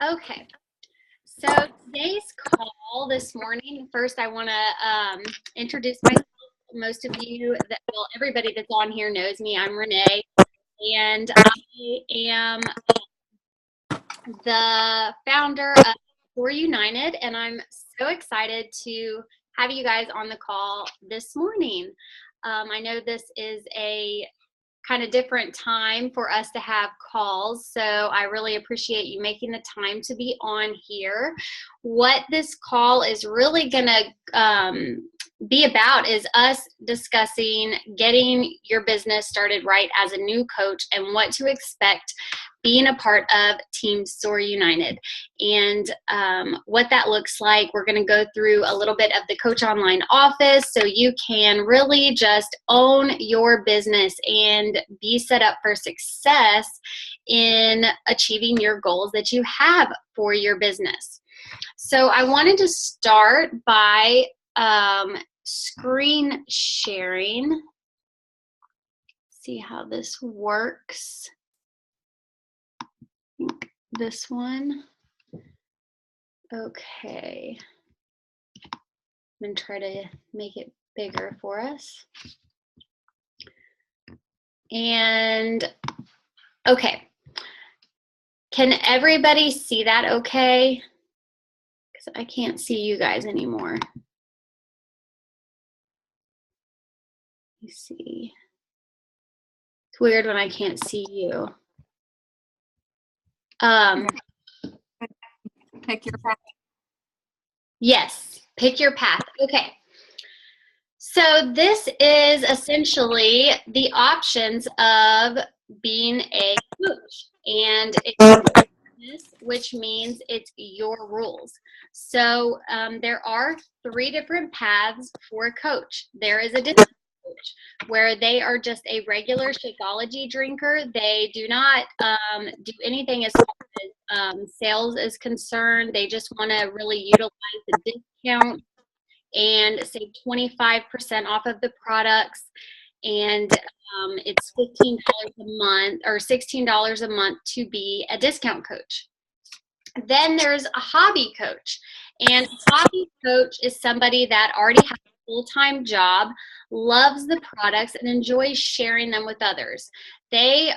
Okay, so today's call this morning, first I want to introduce myself. Most of you, well, everybody that's on here knows me. I'm Renee, and I am the founder of For United, and I'm so excited to have you guys on the call this morning. I know this is a kind of different time for us to have calls. So I really appreciate you making the time to be on here. What this call is really going to be about is us discussing getting your business started right as a new coach and what to expect being a part of Team Soar United and what that looks like. We're going to go through a little bit of the Coach Online office so you can really just own your business and be set up for success in achieving your goals that you have for your business. So I wanted to start by screen sharing. See how this works. This one. Okay. I'm going to try to make it bigger for us. And okay. Can everybody see that okay? Because I can't see you guys anymore. Let me see. It's weird when I can't see you. Pick your path. Yes, pick your path. Okay. So this is essentially the options of being a coach, and it's business, which means it's your rules. So there are 3 different paths for a coach. There is a discount coach where they are just a regular Shakeology drinker. They do not do anything as far as sales is concerned. They just want to really utilize the discount and save 25% off of the products. And it's $15 a month or $16 a month to be a discount coach. Then there's a hobby coach. And a hobby coach is somebody that already has a full-time job, loves the products, and enjoys sharing them with others. They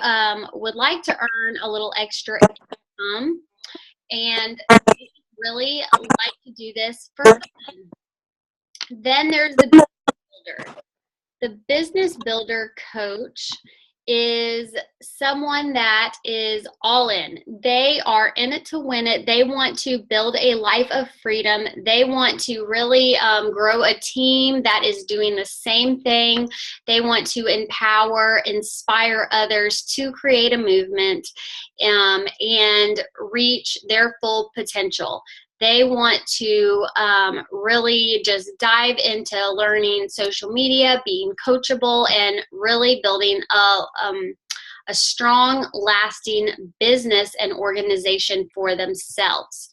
would like to earn a little extra income and really like to do this for fun. Then there's the business builder. The business builder coach is someone that is all in. They are in it to win it. They want to build a life of freedom. They want to really grow a team that is doing the same thing. They want to empower, inspire others to create a movement and reach their full potential. They want to really just dive into learning social media, being coachable, and really building a strong, lasting business and organization for themselves.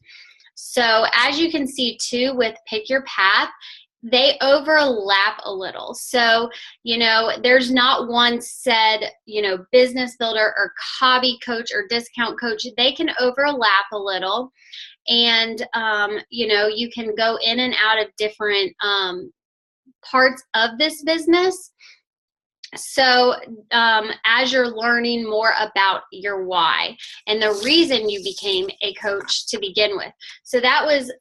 So as you can see too with Pick Your Path, they overlap a little. So, there's not one said, business builder or hobby coach or discount coach. They can overlap a little. And, you can go in and out of different parts of this business. So as you're learning more about your why and the reason you became a coach to begin with. So that was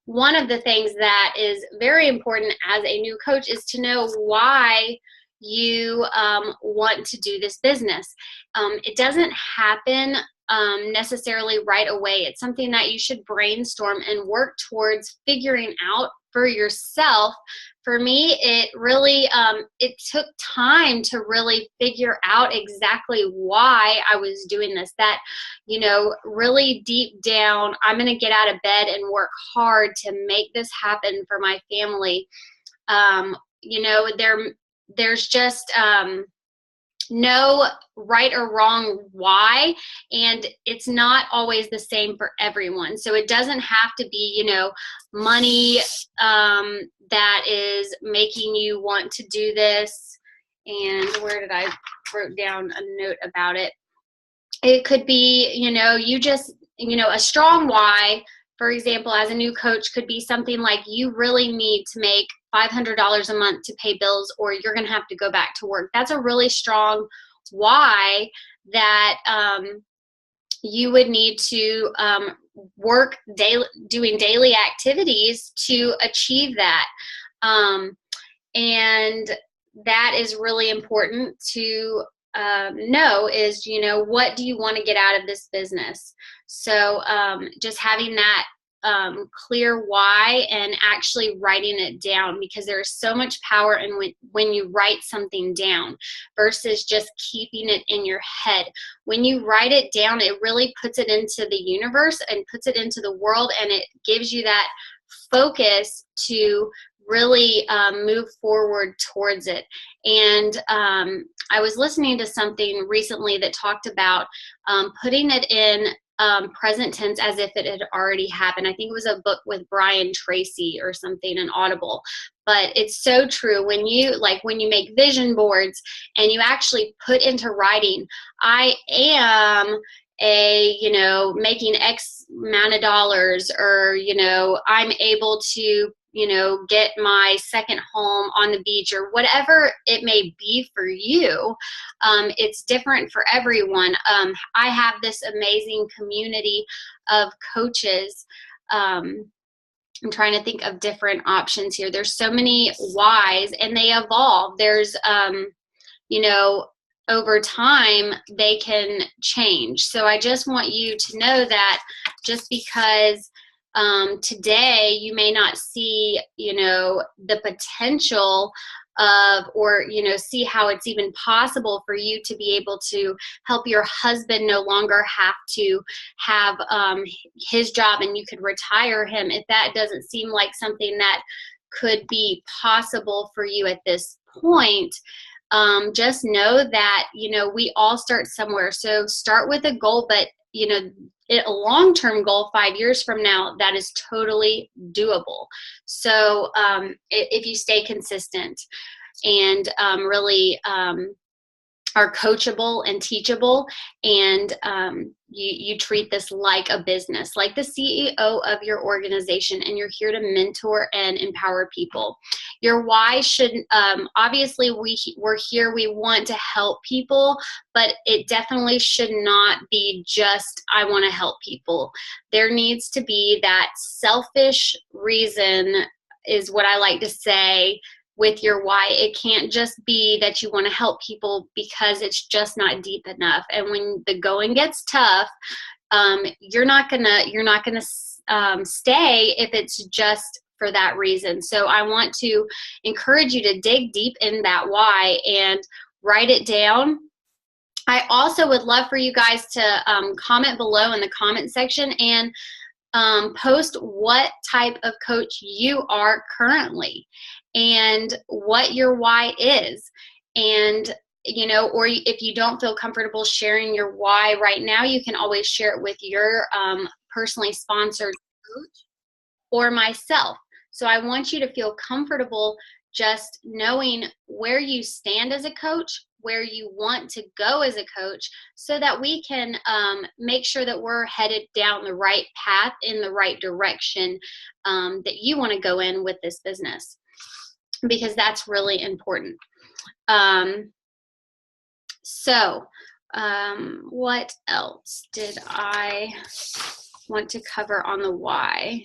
one of the things that is very important as a new coach is to know why you want to do this business. It doesn't happen necessarily right away. It's something that you should brainstorm and work towards figuring out for yourself. For me, it really, it took time to really figure out exactly why I was doing this. That, really deep down, I'm going to get out of bed and work hard to make this happen for my family. There's just no right or wrong why, and it's not always the same for everyone. So it doesn't have to be, money that is making you want to do this. And where did I wrote down a note about it? It could be, you just a strong why, for example, as a new coach could be something like you really need to make $500 a month to pay bills, or you're going to have to go back to work. That's a really strong why that you would need to work doing daily activities to achieve that. And that is really important to know is, what do you want to get out of this business? So just having that clear why and actually writing it down, because there is so much power in when you write something down versus just keeping it in your head. When you write it down, it really puts it into the universe and puts it into the world, and it gives you that focus to really move forward towards it. And I was listening to something recently that talked about putting it in present tense as if it had already happened. I think it was a book with Brian Tracy or something, an Audible. But it's so true. When you make vision boards and you actually put into writing, I am making X amount of dollars, or, I'm able to, get my second home on the beach, or whatever it may be for you. It's different for everyone. I have this amazing community of coaches. I'm trying to think of different options here. There's so many whys, and they evolve. There's, over time they can change. So I just want you to know that just because today you may not see, the potential of, or, see how it's even possible for you to be able to help your husband no longer have to have his job and you could retire him, if that doesn't seem like something that could be possible for you at this point, just know that, we all start somewhere. So start with a goal, but, a long-term goal 5 years from now, that is totally doable. So if you stay consistent and really are coachable and teachable, and you treat this like a business, like the CEO of your organization, and you're here to mentor and empower people. Your why should, obviously we're here, we want to help people, but it definitely should not be just, I want to help people. There needs to be that selfish reason, is what I like to say, with your why. It can't just be that you want to help people, because it's just not deep enough. And when the going gets tough, you're not gonna stay if it's just for that reason. So I want to encourage you to dig deep in that why and write it down. I also would love for you guys to comment below in the comment section and post what type of coach you are currently and what your why is. And, or if you don't feel comfortable sharing your why right now, you can always share it with your personally sponsored coach or myself. So I want you to feel comfortable just knowing where you stand as a coach, where you want to go as a coach, so that we can make sure that we're headed down the right path, in the right direction that you want to go in with this business, because that's really important. What else did I want to cover on the why?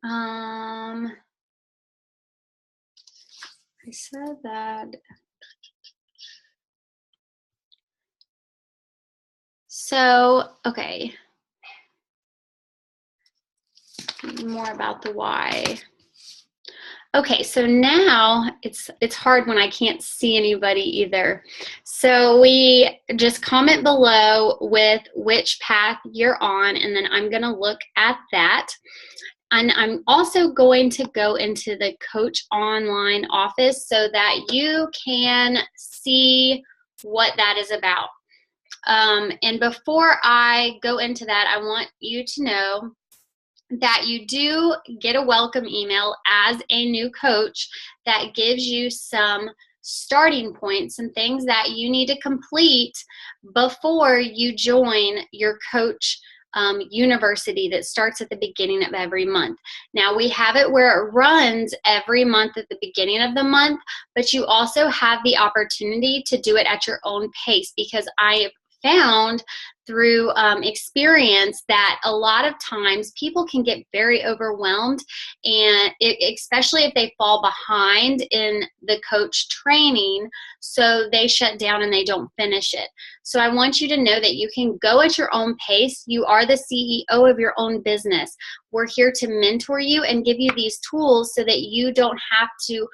I said that. So, okay. More about the why. Okay, so now it's hard when I can't see anybody either. So we just comment below with which path you're on, and then I'm going to look at that. And I'm also going to go into the Coach Online office so that you can see what that is about. And before I go into that, I want you to know that you do get a welcome email as a new coach that gives you some starting points, some things that you need to complete before you join your coach university that starts at the beginning of every month. Now we have it where it runs every month at the beginning of the month, but you also have the opportunity to do it at your own pace, because I have found through experience that a lot of times people can get very overwhelmed, and especially if they fall behind in the coach training, so they shut down and they don't finish it. So I want you to know that you can go at your own pace. You are the CEO of your own business. We're here to mentor you and give you these tools so that you don't have to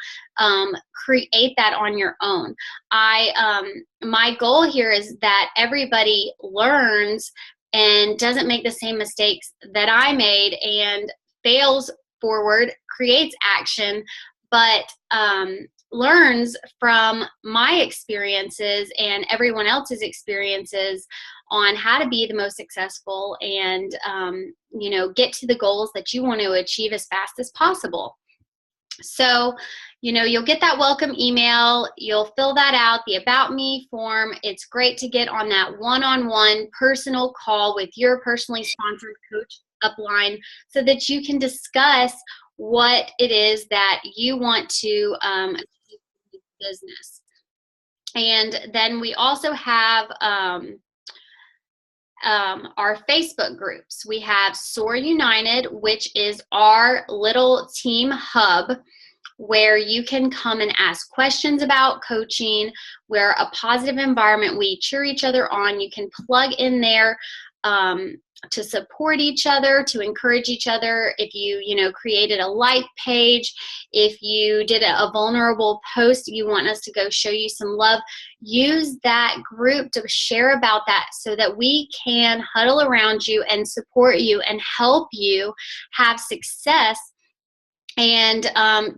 create that on your own. My goal here is that everybody learns and doesn't make the same mistakes that I made, and fails forward, creates action, but learns from my experiences and everyone else's experiences on how to be the most successful and get to the goals that you want to achieve as fast as possible. So, you'll get that welcome email. You'll fill that out, the About Me form. It's great to get on that one-on-one personal call with your personally sponsored coach upline so that you can discuss what it is that you want to achieve in business. And then we also have our Facebook groups. We have Soar United, which is our little team hub where you can come and ask questions about coaching. We're a positive environment. We cheer each other on. You can plug in there to support each other, to encourage each other. If you created a like page, if you did a vulnerable post, you want us to go show you some love, use that group to share about that so that we can huddle around you and support you and help you have success and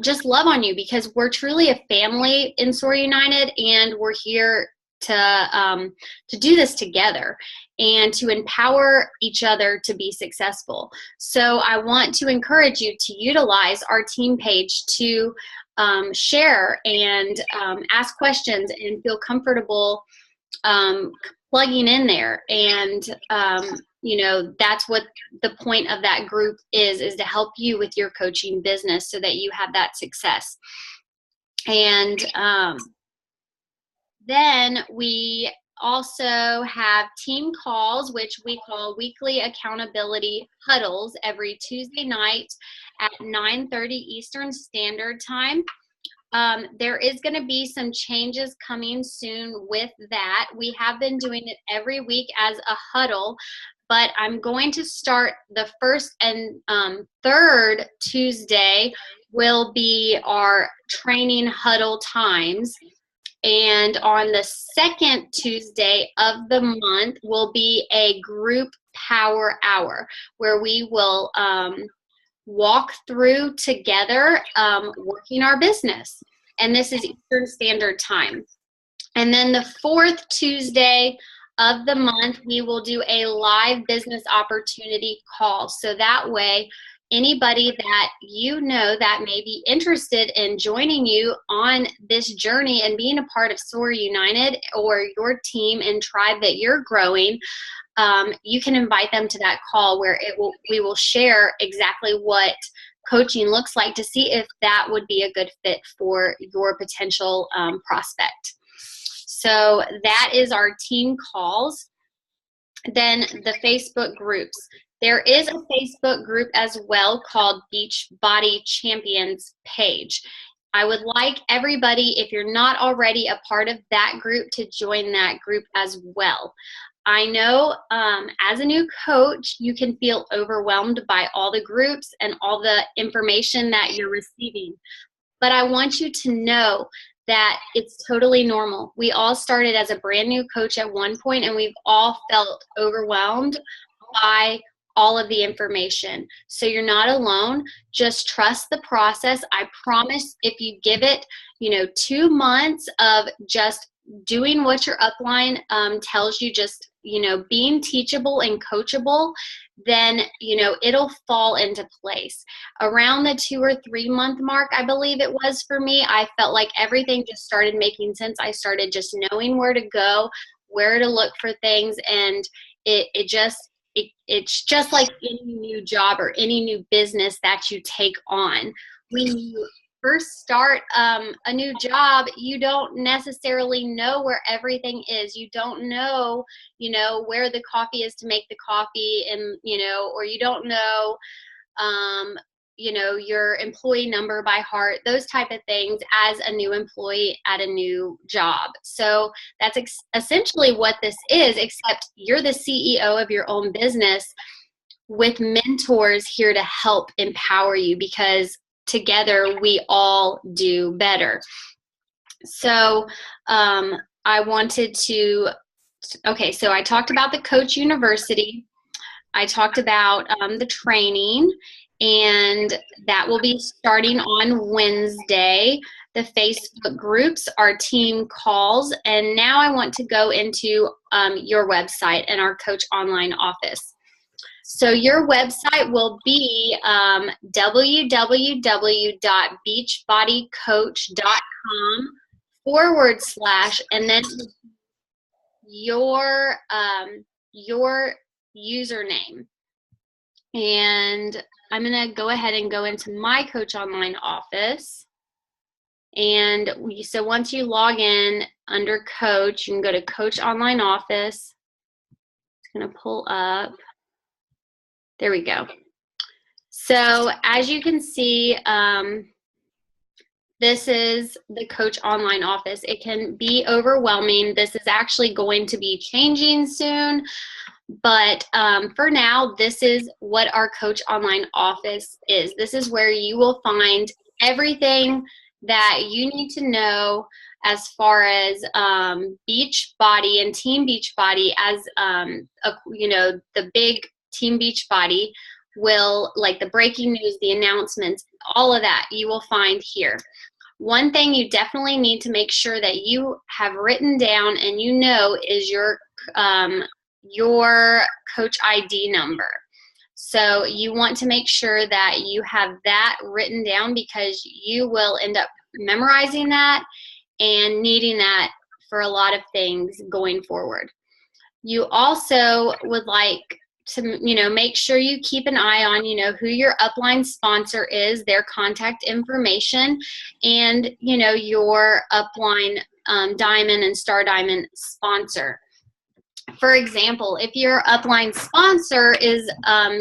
just love on you, because we're truly a family in Soar United, and we're here to do this together and to empower each other to be successful. So I want to encourage you to utilize our team page to share and ask questions and feel comfortable plugging in there. And that's what the point of that group is to help you with your coaching business so that you have that success. And then we also have team calls, which we call weekly accountability huddles, every Tuesday night at 9:30 Eastern Standard Time. There is going to be some changes coming soon with that. We have been doing it every week as a huddle, but I'm going to start the first and third Tuesday will be our training huddle times. And on the second Tuesday of the month will be a group power hour where we will walk through together working our business. And this is Eastern Standard Time. And then the fourth Tuesday of the month, we will do a live business opportunity call. So that way, anybody that that may be interested in joining you on this journey and being a part of Soar United or your team and tribe that you're growing, you can invite them to that call where we will share exactly what coaching looks like to see if that would be a good fit for your potential prospect. So that is our team calls. Then the Facebook groups. There is a Facebook group as well called Beachbody Champions page. I would like everybody, if you're not already a part of that group, to join that group as well. I know as a new coach, you can feel overwhelmed by all the groups and all the information that you're receiving. But I want you to know that it's totally normal. We all started as a brand new coach at one point, and we've all felt overwhelmed by all of the information. So you're not alone. Just trust the process. I promise if you give it, 2 months of just doing what your upline tells you, just being teachable and coachable, then, it'll fall into place. Around the 2 or 3 month mark, I believe it was for me, I felt like everything just started making sense. I started just knowing where to go, where to look for things, and it's just like any new job or any new business that you take on. When you first start a new job, you don't necessarily know where everything is. You don't know, where the coffee is to make the coffee, and, or you don't know, your employee number by heart, those type of things as a new employee at a new job. So that's essentially what this is, except you're the CEO of your own business with mentors here to help empower you, because together we all do better. So I wanted to, okay, so I talked about the Coach University. I talked about the training, and that will be starting on Wednesday. The Facebook groups are team calls. And now I want to go into your website and our Coach Online office. So your website will be www.beachbodycoach.com / and then your username. And I'm going to go ahead and go into my Coach Online office. And so once you log in under Coach, you can go to Coach Online office. It's going to pull up. There we go. So as you can see, this is the Coach Online office. It can be overwhelming. This is actually going to be changing soon. But for now, this is what our Coach Online office is. This is where you will find everything that you need to know as far as Beachbody and Team Beachbody, as the big Team Beachbody will, like the breaking news, the announcements, all of that you will find here. One thing you definitely need to make sure that you have written down and is your Coach ID number. So you want to make sure that you have that written down, because you will end up memorizing that and needing that for a lot of things going forward. You also would like to, make sure you keep an eye on, who your upline sponsor is, their contact information, and, your upline Diamond and Star Diamond sponsor. For example, if your upline sponsor is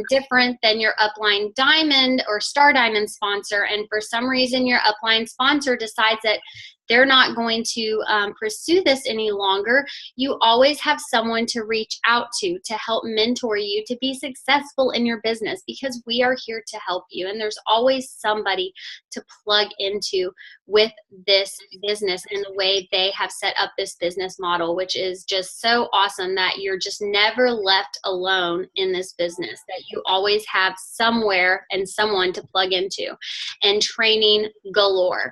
different than your upline Diamond or Star Diamond sponsor, and for some reason your upline sponsor decides that they're not going to pursue this any longer, you always have someone to reach out to help mentor you to be successful in your business, because we are here to help you, and there's always somebody to plug into with this business and the way they have set up this business model, which is just so awesome that you're just never left alone in this business, that you always have somewhere and someone to plug into, and training galore.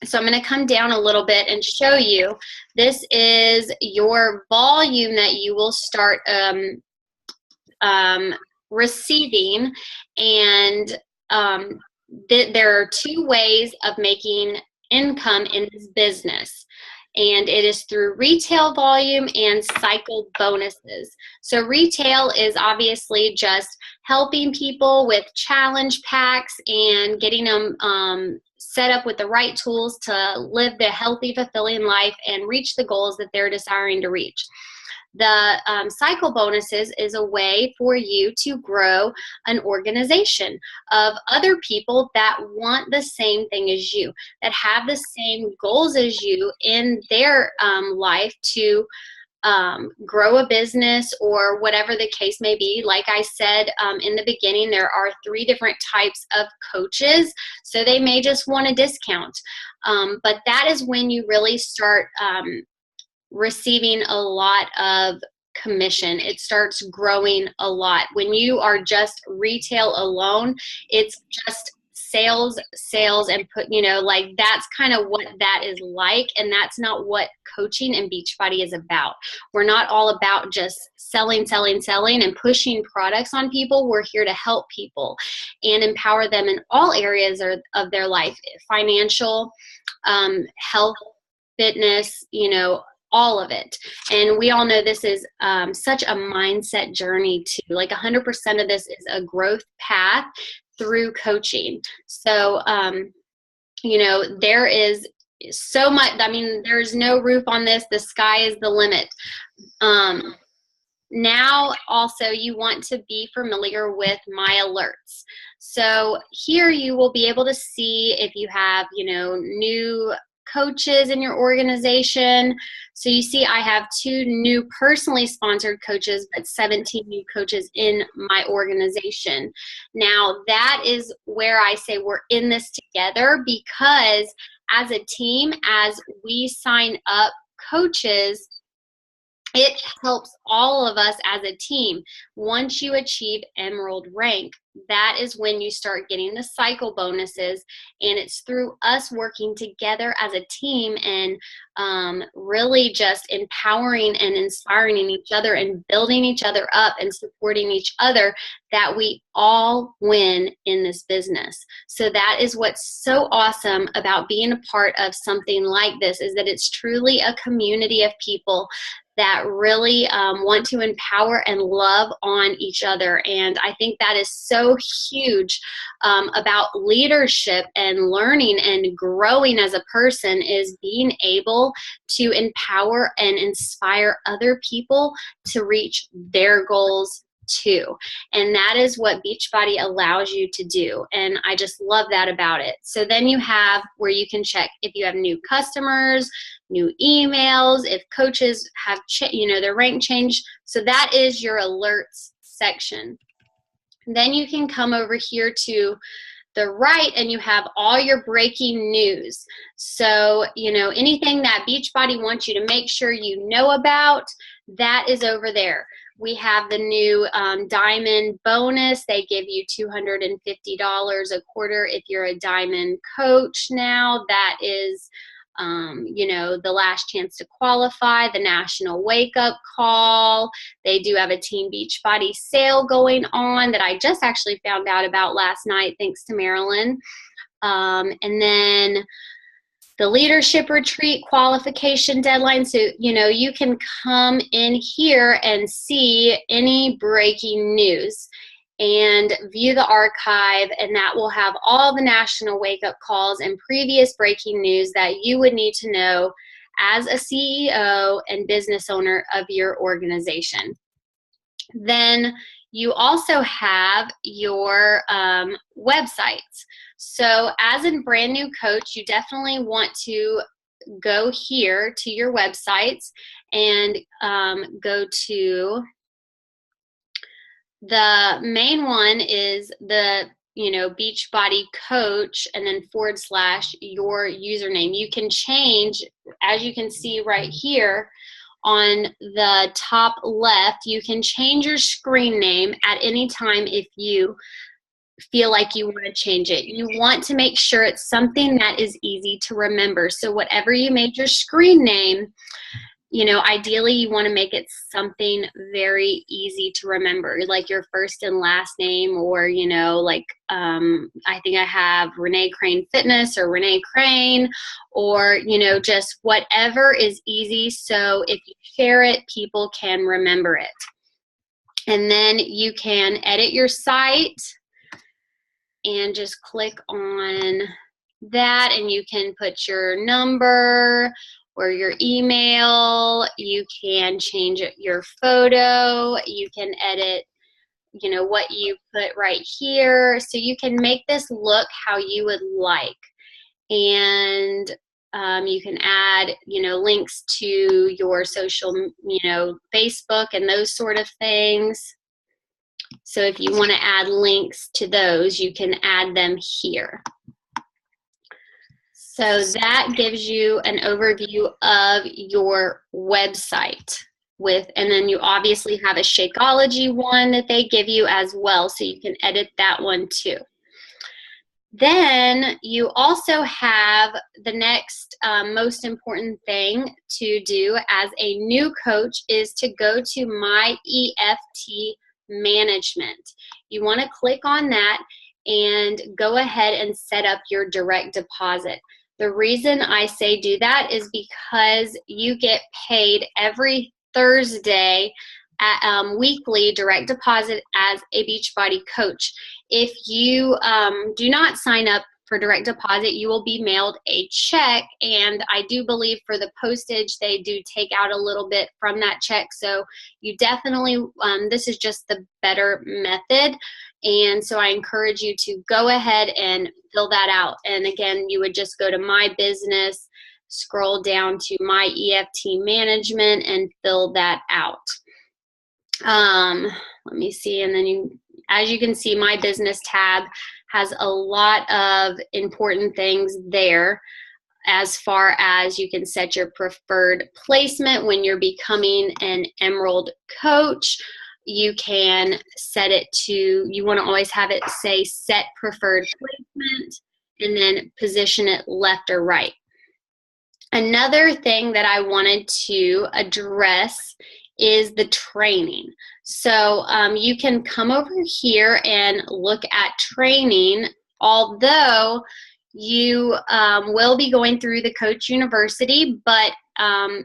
So I'm going to come down a little bit and show you. This is your volume that you will start receiving. And there are 2 ways of making income in this business. And it is through retail volume and cycle bonuses. So retail is obviously just helping people with challenge packs and getting them set up with the right tools to live the healthy, fulfilling life and reach the goals that they're desiring to reach. The cycle bonuses is a way for you to grow an organization of other people that want the same thing as you, that have the same goals as you in their life to grow a business or whatever the case may be. Like I said in the beginning, there are 3 different types of coaches, so they may just want a discount. But that is when you really start receiving a lot of commission. It starts growing a lot. When you are just retail alone, it's just sales, and put, like that's kind of what that is like. And that's not what coaching and Beachbody is about. We're not all about just selling and pushing products on people. We're here to help people and empower them in all areas of their life, financial, health, fitness, all of it. And we all know this is such a mindset journey too. Like 100% of this is a growth path through coaching. So, there is so much, there's no roof on this. The sky is the limit. Now, also, you want to be familiar with My Alerts. So here you will be able to see if you have, new coaches in your organization. So you see I have 2 new personally sponsored coaches, but 17 new coaches in my organization. Now that is where I say we're in this together, because as a team, as we sign up coaches, it helps all of us as a team. Once you achieve Emerald rank, that is when you start getting the cycle bonuses, and it's through us working together as a team and really just empowering and inspiring each other and building each other up and supporting each other that we all win in this business. So that is what's so awesome about being a part of something like this, is that it's truly a community of people that really want to empower and love on each other. And I think that is so huge about leadership and learning and growing as a person, is being able to empower and inspire other people to reach their goals too. And that is what Beachbody allows you to do. And I just love that about it. So then you have where you can check if you have new customers, new emails, if coaches have their rank change. So that is your alerts section. Then you can come over here to the right and you have all your breaking news. So, anything that Beachbody wants you to make sure you know about, that is over there. We have the new Diamond bonus. They give you $250 a quarter if you're a Diamond coach now. That is, the last chance to qualify, the National Wake Up Call. They do have a Team Beachbody sale going on that I just actually found out about last night, thanks to Marilyn. And then the leadership retreat qualification deadline. So, you can come in here and see any breaking news and view the archive, and that will have all the national wake-up calls and previous breaking news that you would need to know as a CEO and business owner of your organization. Then you also have your websites. So as a brand new coach, you definitely want to go here to your websites and go to the main one is the Beachbody coach, and then / your username. You can change, as you can see right here on the top left, you can change your screen name at any time if you feel like you want to change it. You want to make sure it's something that is easy to remember. So whatever you made your screen name, ideally you want to make it something very easy to remember, like your first and last name, or, I think I have Renee Crane Fitness or Renee Crane, or, just whatever is easy. So if you share it, people can remember it. And then you can edit your site and just click on that, and you can put your number or your email. You can change your photo. You can edit, what you put right here. So you can make this look how you would like. And you can add, links to your social, Facebook and those sort of things. So if you want to add links to those, you can add them here. So that gives you an overview of your website and then you obviously have a Shakeology one that they give you as well, so you can edit that one too. Then you also have the next most important thing to do as a new coach is to go to My EFT Management. You want to click on that and go ahead and set up your direct deposit. The reason I say do that is because you get paid every Thursday at weekly direct deposit as a Beachbody coach. If you do not sign up for direct deposit, you will be mailed a check, and I do believe for the postage they do take out a little bit from that check, so you definitely this is just the better method, and so I encourage you to go ahead and fill that out. And again, you would just go to My Business, scroll down to My EFT Management, and fill that out. Let me see, and then as you can see, My Business tab has a lot of important things there, as far as you can set your preferred placement when you're becoming an Emerald coach. You can set it to, you want to always have it say set preferred placement, and then position it left or right. Another thing that I wanted to address is the training. So you can come over here and look at training, although you will be going through the Coach University, but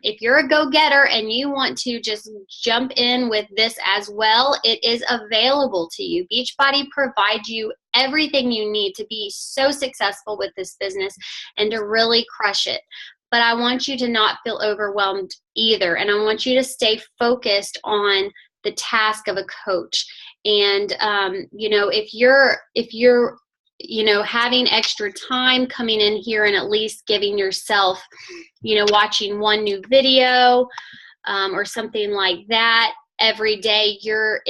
if you're a go-getter and you want to just jump in with this as well, it is available to you. Beachbody provides you everything you need to be so successful with this business and to really crush it. But I want you to not feel overwhelmed either. And I want you to stay focused on the task of a coach. And, if you're having extra time coming in here and at least giving yourself, watching one new video or something like that every day, you're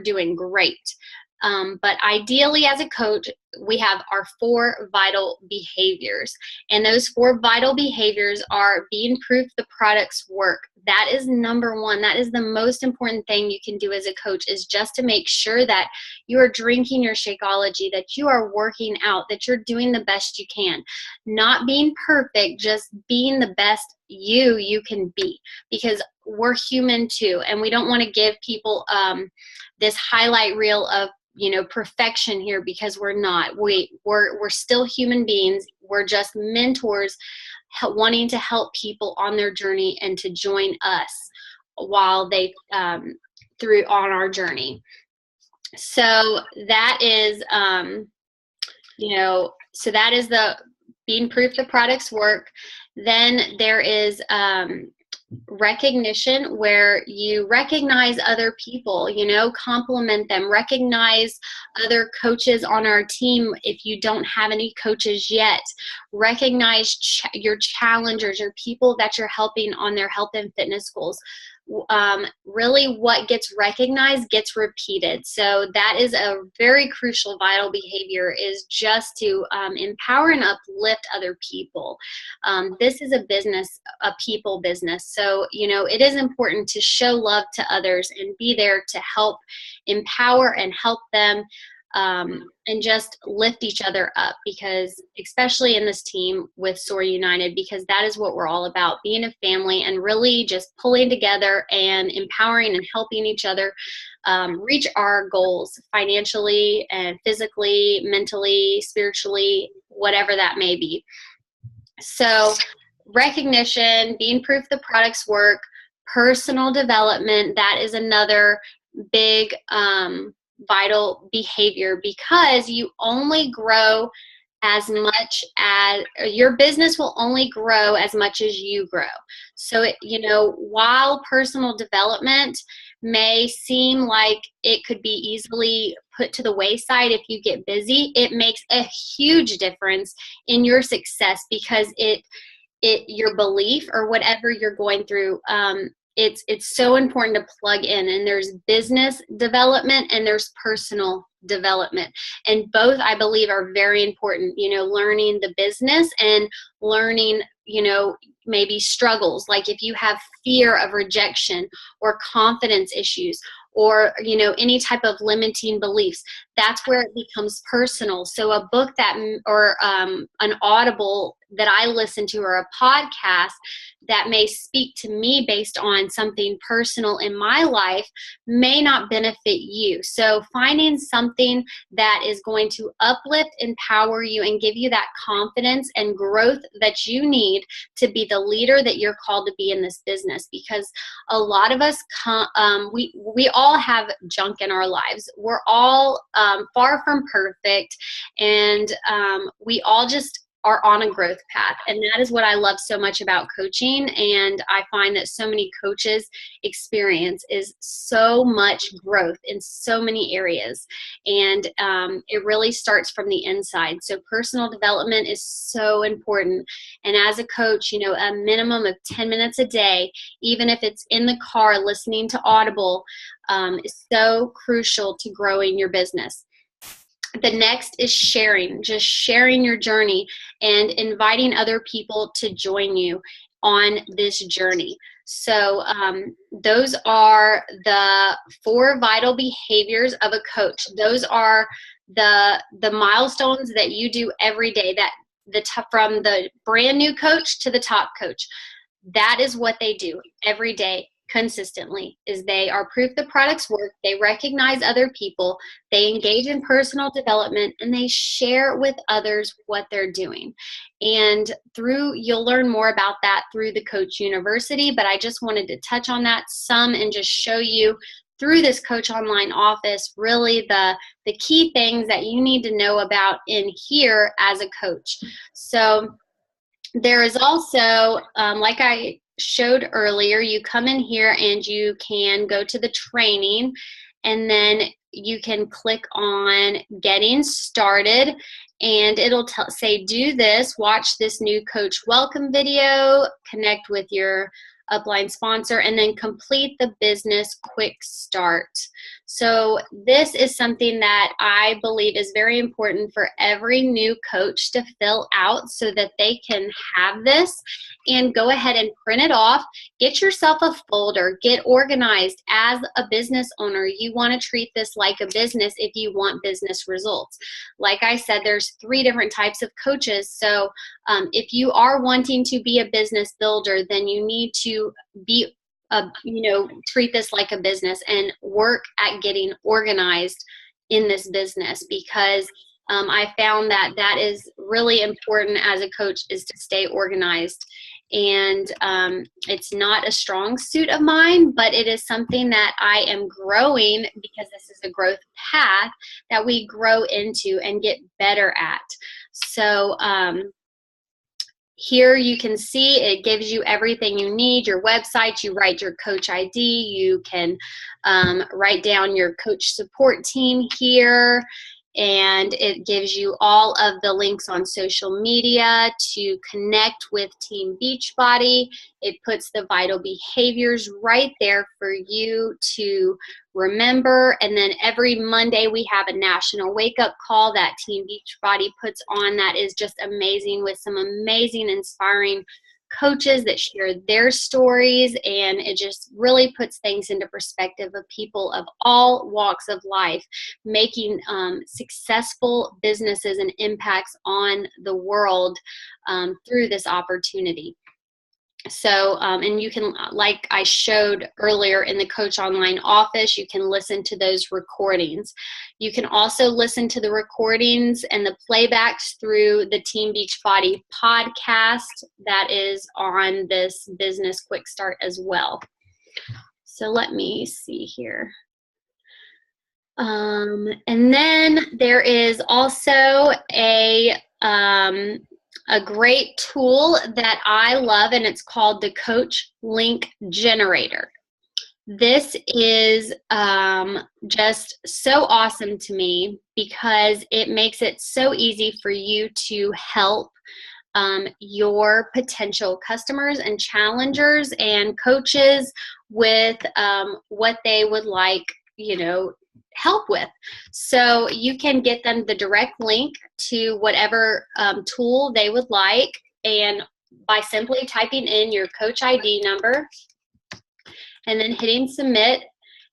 doing great. But ideally, as a coach, we have our 4 vital behaviors. And those 4 vital behaviors are being proof the products work. That is number 1. That is the most important thing you can do as a coach, is just to make sure that you are drinking your Shakeology, that you are working out, that you're doing the best you can. Not being perfect, just being the best you can be, because we're human too. And we don't want to give people this highlight reel of perfection here, because we're not. We're still human beings. We're just mentors wanting to help people on their journey and to join us while they through on our journey. So that is so that is the being proof the products work. Then there is recognition, where you recognize other people, compliment them, recognize other coaches on our team. If you don't have any coaches yet, recognize your challengers, your people that you're helping on their health and fitness goals. Really, what gets recognized gets repeated. So that is a very crucial vital behavior, is just to empower and uplift other people. This is a business, a people business. So, it is important to show love to others and be there to help empower and help them and just lift each other up, because especially in this team with Soar United, because that is what we're all about, being a family and really just pulling together and empowering and helping each other reach our goals financially and physically, mentally, spiritually, whatever that may be. So recognition, being proof the products work, personal development, that is another big vital behavior, because you only grow as much as your business will only grow as much as you grow. So while personal development may seem like it could be easily put to the wayside if you get busy, it makes a huge difference in your success, because your belief or whatever you're going through, it's so important to plug in. And there's business development and there's personal development, and both, I believe, are very important. Learning the business and learning maybe struggles, like if you have fear of rejection or confidence issues, or, any type of limiting beliefs. That's where it becomes personal. So a book or an audible that I listen to, or a podcast that may speak to me based on something personal in my life, may not benefit you. So finding something that is going to uplift, empower you, and give you that confidence and growth that you need to be the leader that you're called to be in this business. Because a lot of us, we all have junk in our lives. We're all far from perfect, and we all just are on a growth path. And that is what I love so much about coaching. And I find that so many coaches experience is so much growth in so many areas. And it really starts from the inside. So personal development is so important. And as a coach, a minimum of 10 minutes a day, even if it's in the car listening to Audible, is so crucial to growing your business. The next is sharing, just sharing your journey and inviting other people to join you on this journey. So those are the 4 vital behaviors of a coach. Those are the milestones that you do every day, from the brand new coach to the top coach. That is what they do every day. Consistently, is they are proof the products work, they recognize other people, they engage in personal development, and they share with others what they're doing. And you'll learn more about that through the Coach University, but I just wanted to touch on that some and just show you through this Coach Online office really the key things that you need to know about in here as a coach. So there is also, like I showed earlier, you come in here and you can go to the training, and then you can click on getting started, and it'll say do this, watch this new coach welcome video, connect with your upline sponsor, and then complete the business quick start. So this is something that I believe is very important for every new coach to fill out so that they can have this and go ahead and print it off. Get yourself a folder, get organized. As a business owner, you want to treat this like a business if you want business results. Like I said, there's 3 different types of coaches. So if you are wanting to be a business builder, then you need to be treat this like a business and work at getting organized in this business, because I found that is really important as a coach, is to stay organized. And it's not a strong suit of mine, but it is something that I am growing, because this is a growth path that we grow into and get better at. So here you can see it gives you everything you need, your website, you write your coach ID, you can write down your coach support team here, and it gives you all of the links on social media to connect with Team Beachbody. It puts the vital behaviors right there for you to remember. And then every Monday we have a national wake-up call that Team Beachbody puts on that is just amazing, with some amazing, inspiring coaches that share their stories, and it just really puts things into perspective of people of all walks of life making successful businesses and impacts on the world through this opportunity. So, and you can, like I showed earlier in the Coach Online office, you can listen to those recordings. You can also listen to the recordings and the playbacks through the Team Beachbody podcast that is on this Business Quick Start as well. So let me see here. And then there is also a great tool that I love, and it's called the Coach Link Generator. This is just so awesome to me, because it makes it so easy for you to help your potential customers and challengers and coaches with what they would like, help with. So you can get them the direct link to whatever tool they would like, and by simply typing in your coach ID number and then hitting submit,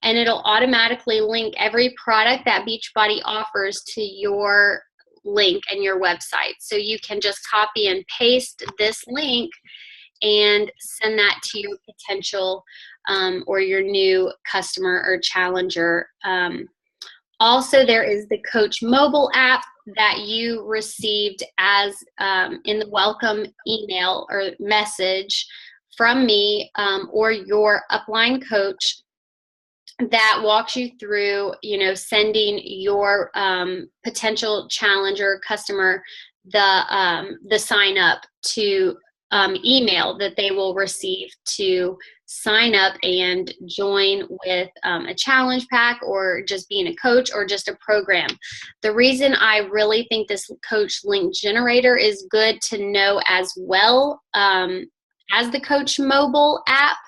and it'll automatically link every product that Beachbody offers to your link and your website. So you can just copy and paste this link and send that to your potential or your new customer or challenger. Also, there is the Coach mobile app that you received as in the welcome email or message from me or your upline coach, that walks you through, sending your potential challenger customer the sign up to email that they will receive to sign up and join with a challenge pack or just being a coach or just a program. The reason I really think this coach link generator is good to know as well as the Coach mobile app